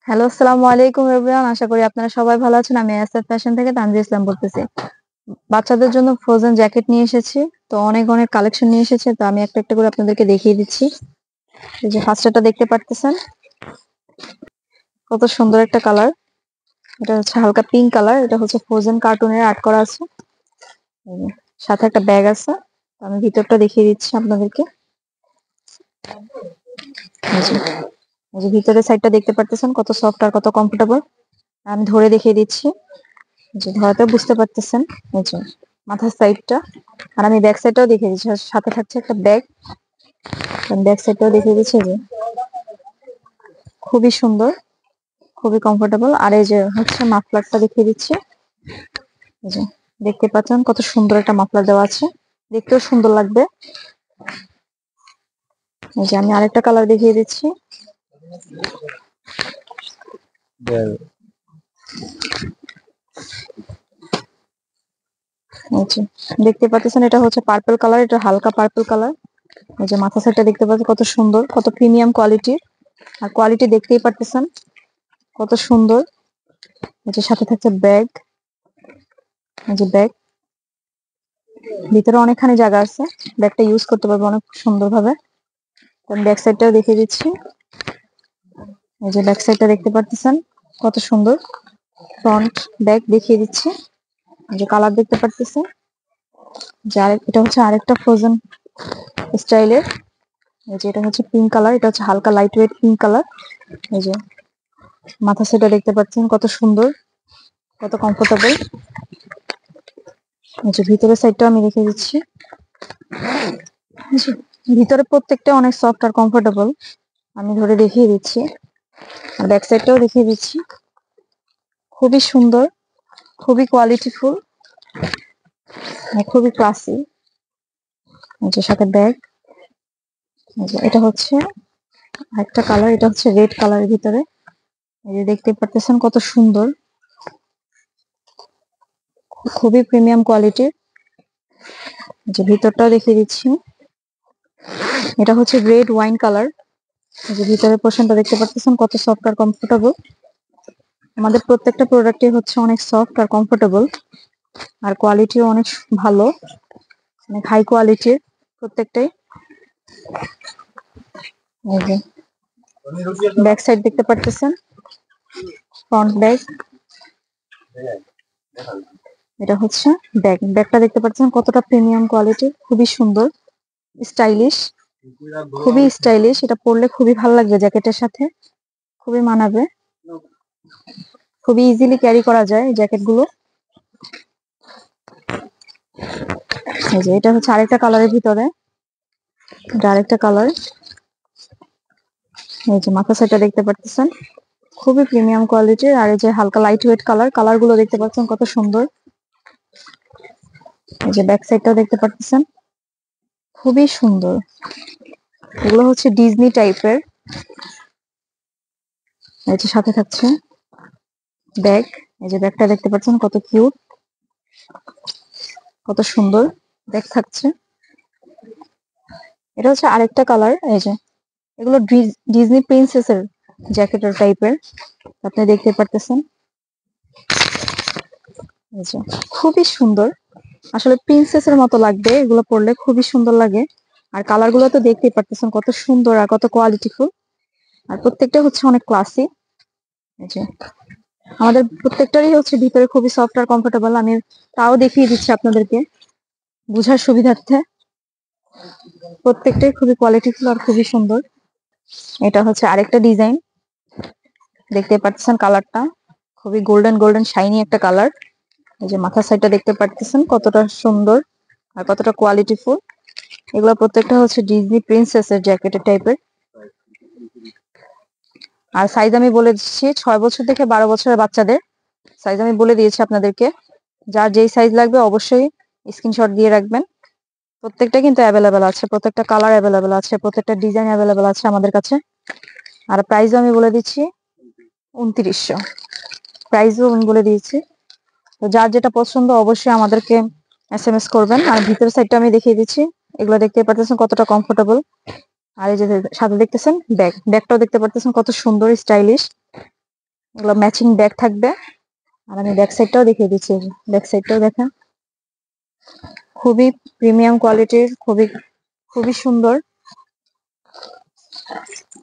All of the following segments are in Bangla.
হ্যালো, আসসালামু আলাইকুম এভরিওয়ান। আশা করি আপনারা সবাই ভালো আছেন। আমি এসএফ ফ্যাশন থেকে তানভীর ইসলাম বলতেছি। বাচ্চাদের জন্য ফ্রোজেন জ্যাকেট নিয়ে এসেছি। তো অনেক কালেকশন নিয়ে এসেছে। তো আমি একটা করে আপনাদেরকে দেখিয়ে দিচ্ছি। এই যে ফার্স্ট এটা দেখতে পারতেছেন। কত সুন্দর একটা কালার। এটা হচ্ছে হালকা পিঙ্ক কালার। এটা হচ্ছে ফ্রোজেন কার্টুনের আর্ট করা আছে। এই যে, সাথে একটা ব্যাগ আছে। তো আমি ভিতরটা দেখিয়ে দিচ্ছি আপনাদেরকে। এই যে এই যে ভিতরের সাইডটা দেখতে পারতেছেন কত সফট আর কত কমফোর্টেবল। আমি ধরে দেখিয়ে দিচ্ছি। যে ধরাতে বুঝতে পারতেছেন। এই যে মাথার সাইডটা। আর আমি ব্যাক সাইডটাও দেখিয়ে দিচ্ছি। আর সাথে থাকছে একটা ব্যাগ। আমি ব্যাক সাইডটাও দেখিয়ে দিচ্ছি। যে খুবই সুন্দর, খুবই কমফোর্টেবল। আর এই যে হচ্ছে মাফলারটা দেখিয়ে দিচ্ছি। এই যে দেখতে পাচ্ছেন কত সুন্দর একটা মাফলার দেওয়া আছে। দেখতেও সুন্দর লাগবে। এই যে আমি আরেকটা কালার দেখিয়ে দিচ্ছি। এই যে দেখতে পাচ্ছেন এটা হচ্ছে পার্পল কালার। এটা হালকা পার্পল কালার। এই যে মাথা সাইডটা দেখতে পাচ্ছেন কত সুন্দর, কত প্রিমিয়াম কোয়ালিটির। আর কোয়ালিটি দেখতেই পারতেছেন কত সুন্দর। এই যে সাথে থাকছে ব্যাগ। এই যে ব্যাগ, ভিতরে অনেকখানি জায়গা আছে। ব্যাগটা ইউজ করতে পারবো অনেক সুন্দরভাবে। তো আমি ব্যাক সাইডটাও দেখিয়ে দিচ্ছি। এই যে ব্যাক সাইডটা দেখতে পারতেছেন কত সুন্দর। ফ্রন্ট ব্যাগ দেখিয়ে দিচ্ছি। এই যে কালার দেখতে পারতেছেন। যে এটা হচ্ছে আরেকটা ফ্রোজেন স্টাইলের। এই যে এটা হচ্ছে পিঙ্ক কালার। এটা হচ্ছে হালকা লাইট ওয়েট পিঙ্ক কালার। এই যে মাথা সেটা দেখতে পাচ্ছেন কত সুন্দর, কত কমফোর্টেবল। এই যে ভিতরের সাইডটাও আমি দেখিয়ে দিচ্ছি। এই যে ভিতরে প্রত্যেকটা অনেক সফট আর কমফোর্টেবল। আমি ধরে দেখিয়ে দিচ্ছি। আর ব্যাক সাইডটাও দেখিয়ে দিচ্ছি। খুবই সুন্দর, খুবই কোয়ালিটিফুল, খুবই ক্লাসি। এই যে সাথে ব্যাগ। এটা হচ্ছে একটা কালার। এটা হচ্ছে রেড কালারের ভিতরে। এই যে দেখতে পারতেছেন কত সুন্দর, খুবই প্রিমিয়াম কোয়ালিটির। যে ভিতরটাও দেখিয়ে দিচ্ছি। এটা হচ্ছে রেড ওয়াইন কালার। এই যে ভিতরের পোর্শনটা দেখতে পারতেছেন কত সফট আর কমফোর্টেবল। আমাদের প্রত্যেকটা প্রোডাক্টই হচ্ছে অনেক সফট আর কমফোর্টেবল। আর কোয়ালিটিও অনেক ভালো, অনেক হাই কোয়ালিটির প্রত্যেকটাই। এই যে ব্যাক সাইড দেখতে পারতেছেন, ফ্রন্ট ব্যাগ। এটা হচ্ছে ব্যাগ। ব্যাগটা দেখতে পাচ্ছেন কতটা প্রিমিয়াম কোয়ালিটি, খুবই সুন্দর, স্টাইলিশ, খুবই স্টাইলিশ। এটা পরলে খুবই ভালো লাগবে জ্যাকেটের সাথে, খুবই মানাবে। খুবই ইজিলি ক্যারি করা যায় এই জ্যাকেট গুলো। এই যে এটা হচ্ছে আরেকটা কালারের ভিতরে। এটা আরেকটা কালার। এই যে মাথা সাইডটা দেখতে পাচ্ছেন খুবই প্রিমিয়াম কোয়ালিটির। আর এই যে হালকা লাইট ওয়েট কালার। কালার গুলো দেখতে পাচ্ছেন কত সুন্দর। এই যে ব্যাক সাইডটাও দেখতে পাচ্ছেন খুবই সুন্দর। এগুলো হচ্ছে ডিজনি টাইপের। এই যে সাথে থাকছে ব্যাগ। এই যে ব্যাগটা দেখতে পাচ্ছেন কত কিউট, কত সুন্দর ব্যাগ থাকছে। এটা হচ্ছে আরেকটা কালার। এই যে এগুলো ডিজনি প্রিন্সেসের জ্যাকেটের টাইপের, আপনি দেখতে পারতেছেন। এই যে খুবই সুন্দর, আসলে প্রিন্সেসের মতো লাগবে এগুলো পরলে, খুবই সুন্দর লাগে। আর কালার গুলো তো দেখতেই পারতেছেন কত সুন্দর আর কত কোয়ালিটিফুল। আর প্রত্যেকটা হচ্ছে অনেক ক্লাসি। এই যে আমাদের প্রত্যেকটারই হচ্ছে ভিতরে খুবই সফট আর কমফোর্টেবল। আমি তাও দেখিয়ে দিচ্ছি আপনাদেরকে বুঝার সুবিধার্থে। প্রত্যেকটাই খুবই কোয়ালিটিফুল আর খুবই সুন্দর। এটা হচ্ছে আরেকটা ডিজাইন, দেখতে পাচ্ছেন কালারটা খুবই গোল্ডেন গোল্ডেন শাইনি একটা কালার। এই যে মাথার সাইডটা দেখতে পাচ্ছেন কতটা সুন্দর আর কতটা কোয়ালিটিফুল। এগুলো প্রত্যেকটা হচ্ছে ডিজনি প্রিন্সেসের জ্যাকেটের টাইপের। আর সাইজ আমি বলে দিচ্ছি 6 বছর থেকে 12 বছরের বাচ্চাদের সাইজ আমি বলে দিয়েছি আপনাদেরকে। যার যেই সাইজ লাগবে অবশ্যই স্ক্রিনশট দিয়ে রাখবেন। প্রত্যেকটা কিন্তু অ্যাভেলেবেল আছে, প্রত্যেকটা কালার অ্যাভেলেবেল আছে, প্রত্যেকটা ডিজাইন অ্যাভেলেবেল আছে আমাদের কাছে। আর প্রাইসও আমি বলে দিচ্ছি 2900। প্রাইসও আমি বলে দিয়েছি। তো যার যেটা পছন্দ অবশ্যই আমাদেরকে এসএমএস করবেন। আর ভিতরের সাইডটা আমি দেখিয়ে দিচ্ছি। এগুলো দেখতে পাচ্ছেন কতটা কমফোর্টেবল। আর এই যে সাথে দেখতেছেন ব্যাগটাও দেখতে পাচ্ছেন কত সুন্দর স্টাইলিশ। এগুলো ম্যাচিং ব্যাগ থাকবে। আর আমি ব্যাক সাইডটাও দেখিয়ে দিচ্ছি, ব্যাক সাইডটাও দেখেন, খুবই প্রিমিয়াম কোয়ালিটির, খুবই খুবই সুন্দর।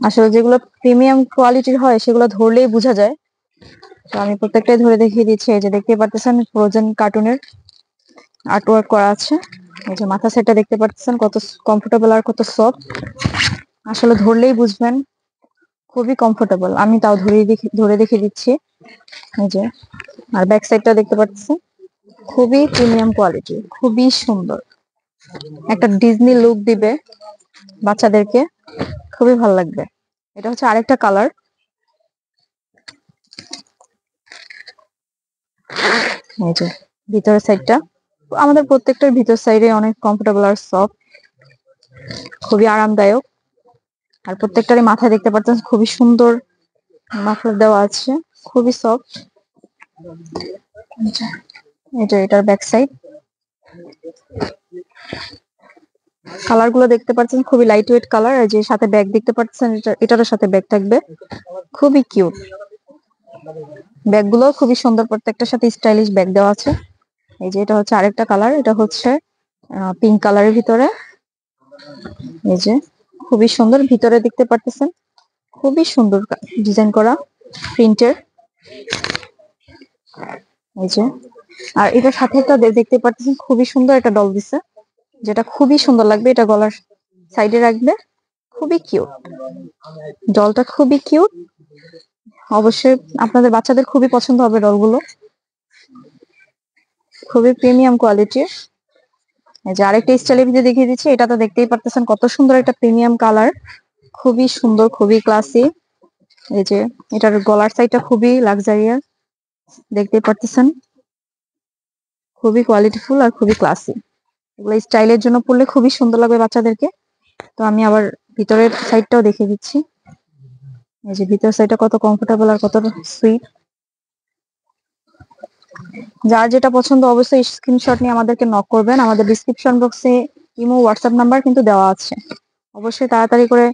আসলে যেগুলো প্রিমিয়াম কোয়ালিটির হয় সেগুলো ধরলেই বোঝা যায়। তো আমি প্রত্যেকটাই ধরে দেখিয়ে দিচ্ছি। এই যে দেখতে পাচ্ছেন ফ্রোজেন কার্টুনের আর্টওয়ার্ক করা আছে। এই যে মাথা সেটটা দেখতে পাচ্ছেন কত কমফোর্টেবল আর কত সফট, আসলে ধরলেই বুঝবেন, খুবই কমফোর্টেবল। আমি তাও ধরে দেখিয়ে দিচ্ছি। এই যে, আর ব্যাক সাইডটা দেখতে পাচ্ছেন, খুবই প্রিমিয়াম কোয়ালিটি, খুবই সুন্দর, একটা ডিজনি লুক দিবে বাচ্চাদেরকে, খুবই ভালো লাগবে। এটা হচ্ছে আরেকটা কালার। এই যে ভিতরের সাইডটা, আমাদের প্রত্যেকটার ভিতর সাইডে অনেক কমফোর্টেবল আর সফট, খুবই আরামদায়ক। আর প্রত্যেকটারই মাথায় দেখতে পাচ্ছেন খুবই সুন্দর মাফলার দেওয়া আছে, খুবই সফট। এটা এটার ব্যাক সাইড, কালার গুলো দেখতে পাচ্ছেন খুবই লাইট ওয়েট কালার। আর যে সাথে ব্যাগ দেখতে পাচ্ছেন, এটারও সাথে ব্যাগ থাকবে, খুবই কিউট। ব্যাগ গুলো খুবই সুন্দর, প্রত্যেকটার সাথে স্টাইলিশ ব্যাগ দেওয়া আছে। এই যে এটা হচ্ছে আরেকটা কালার, এটা হচ্ছে পিঙ্ক কালারের ভিতরে। এই যে খুবই সুন্দর, ভিতরে দেখতে পারতেছেন খুবই সুন্দর ডিজাইন করা প্রিন্টের। এই যে, আর এটার সাথে একটা দেখতে পারতেছেন খুবই সুন্দর একটা ডল দিছে, যেটা খুবই সুন্দর লাগবে। এটা গলার সাইডে রাখবে, খুবই কিউট, ডলটা খুবই কিউট। অবশ্যই আপনাদের বাচ্চাদের খুবই পছন্দ হবে ডলগুলো, খুবই প্রিমিয়াম কোয়ালিটির। এই যে আরেকটা স্টাইলের ভিতরে দেখিয়ে দিচ্ছি, এটা তো দেখতেই পারতেছেন কত সুন্দর একটা প্রিমিয়াম কালার, খুবই সুন্দর, খুবই ক্লাসি। এই যে এটার গলার সাইডটা খুবই লাক্সারিয়াস, দেখতেই পারতেছেন, খুবই কোয়ালিটিফুল আর খুবই ক্লাসি। এগুলো স্টাইলের জন্য পরলে খুবই সুন্দর লাগবে বাচ্চাদেরকে। তো আমি আবার ভিতরের সাইডটাও দেখিয়ে দিচ্ছি। এই যে ভিতর সাইডটা কত কমফোর্টেবল আর কত সুইট। যার যেটা পছন্দ অবশ্যই স্ক্রিনশট নিয়ে আমাদেরকে নক করবেন। আমাদের ডিসক্রিপশন বক্সে ইমো হোয়াটসঅ্যাপ নাম্বার কিন্তু দেওয়া আছে, অবশ্যই তাড়াতাড়ি করে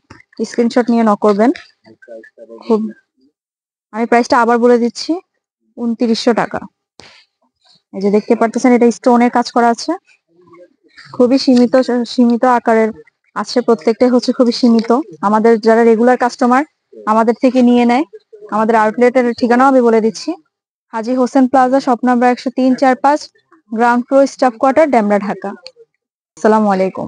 স্ক্রিনশট নিয়ে নক করবেন। খুব, আমি প্রাইসটা আবার বলে দিচ্ছি, 2900 টাকা। এই যে দেখতে পারতেছেন এটা স্টোনের কাজ করা আছে, খুবই সীমিত সীমিত আকারের আছে, প্রত্যেকটাই হচ্ছে খুবই সীমিত। আমাদের যারা রেগুলার কাস্টমার আমাদের থেকে নিয়ে নেয়। আমাদের আউটলেটের ঠিকানাও আমি বলে দিচ্ছি, Haji Hossain plaza, shop number 103-45, ground floor, staff quarter, Demra, Dhaka. আসসালামু আলাইকুম।